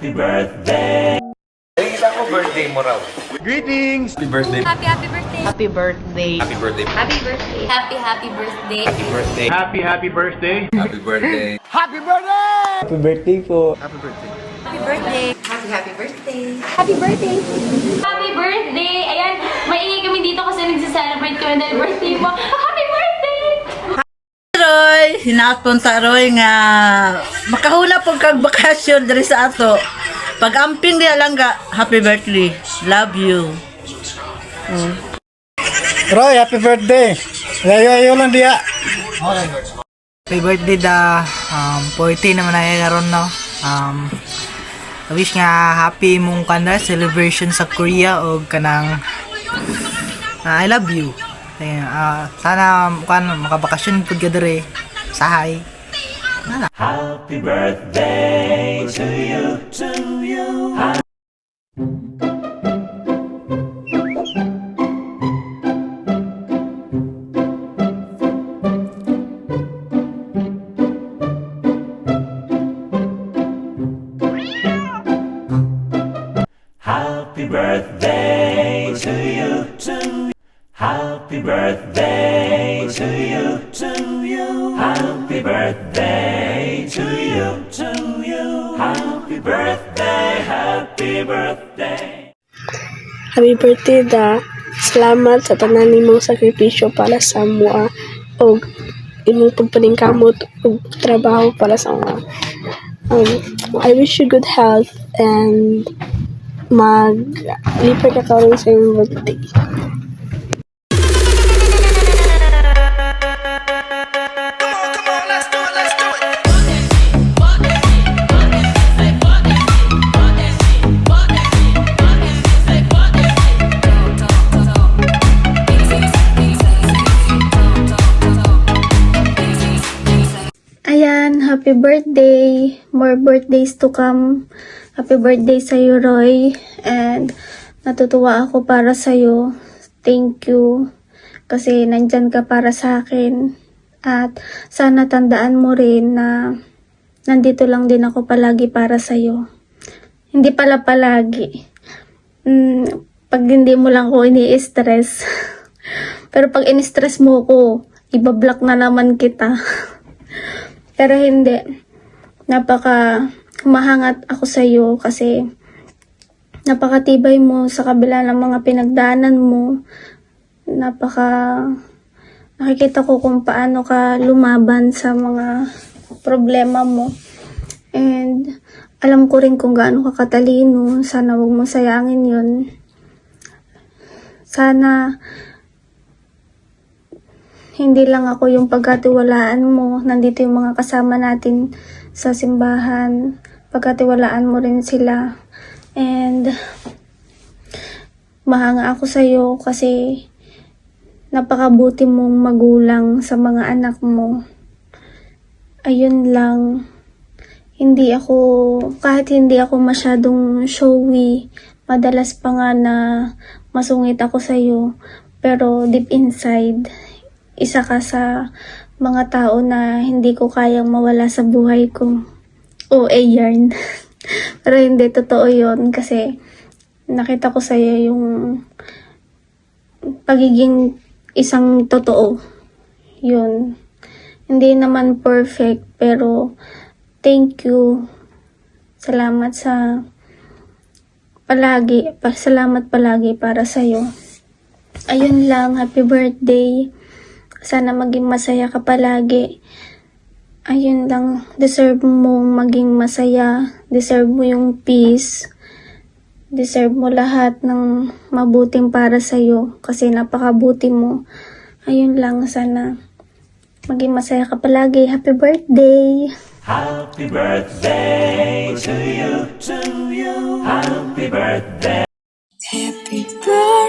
Happy birthday! Nakikita ko birthday mo raw. Greetings! Happy birthday. Happy birthday. Happy birthday. Happy birthday. Happy birthday. Happy birthday. Happy birthday. Happy birthday! Happy birthday. Happy birthday po! Happy birthday. Happy birthday. Happy birthday. Happy birthday. Happy birthday. Ayan, maingay kami dito kasi nagsa-celebrate kami dahil birthday mo. Happy birthday! Roy, hinapunta Roy nga makahuna pong kag bakasyon diri sa ato. Pag amping diya lang ga, happy birthday. Love you. Roy, happy birthday. Layo lang diya. Happy birthday da 40 naman na karon no. I wish nga happy mong kanda celebration sa Korea o kanang I love you. Sana makabakasyon pud ka dere. Sahay. Happy birthday to you, to you. Happy birthday to you, to you. Happy birthday to you, to you. Happy birthday to you, to you. Happy birthday, happy birthday. Happy birthday da. Salamat sa tanan nimong sakripisyo para sa mua o imong pagpaningkamot o trabaho para sa mga. I wish you good health and mag-liper ka karon sa iyong birthday. Ayan, happy birthday. More birthdays to come. Happy birthday sa'yo, Roy. And natutuwa ako para sa'yo. Thank you. Kasi nandyan ka para sa akin. At sana tandaan mo rin na nandito lang din ako palagi para sa'yo. Hindi pala palagi. Pag hindi mo lang ako ini-stress. Pero pag in-stress mo ko, ibablock na naman kita. Pero hindi. Humahangat ako sa iyo kasi napakatibay mo sa kabila ng mga pinagdaanan mo. Nakikita ko kung paano ka lumaban sa mga problema mo. And alam ko rin kung gaano ka katalino. Sana huwag mo sayangin yun. Sana hindi lang ako yung pagkatiwalaan mo. Nandito yung mga kasama natin sa simbahan. Pagkatiwalaan mo rin sila. And mahanga ako sa'yo kasi napakabuti mong magulang sa mga anak mo. Ayun lang. Kahit hindi ako masyadong showy, madalas pa nga na masungit ako sa'yo. Pero deep inside, isa ka sa mga tao na hindi ko kayang mawala sa buhay ko. Yarn. Pero hindi, totoo yun kasi nakita ko sa'yo yung pagiging isang totoo. Yun. Hindi naman perfect, pero thank you. Salamat palagi para sa'yo. Ayun lang, happy birthday. Sana maging masaya ka palagi. Ayun lang, deserve mong maging masaya. Deserve mo yung peace. Deserve mo lahat ng mabuting para sa'yo. Kasi napakabuti mo. Ayun lang, sana maging masaya ka palagi. Happy birthday! Happy birthday to you, to you. Happy birthday. Happy birthday.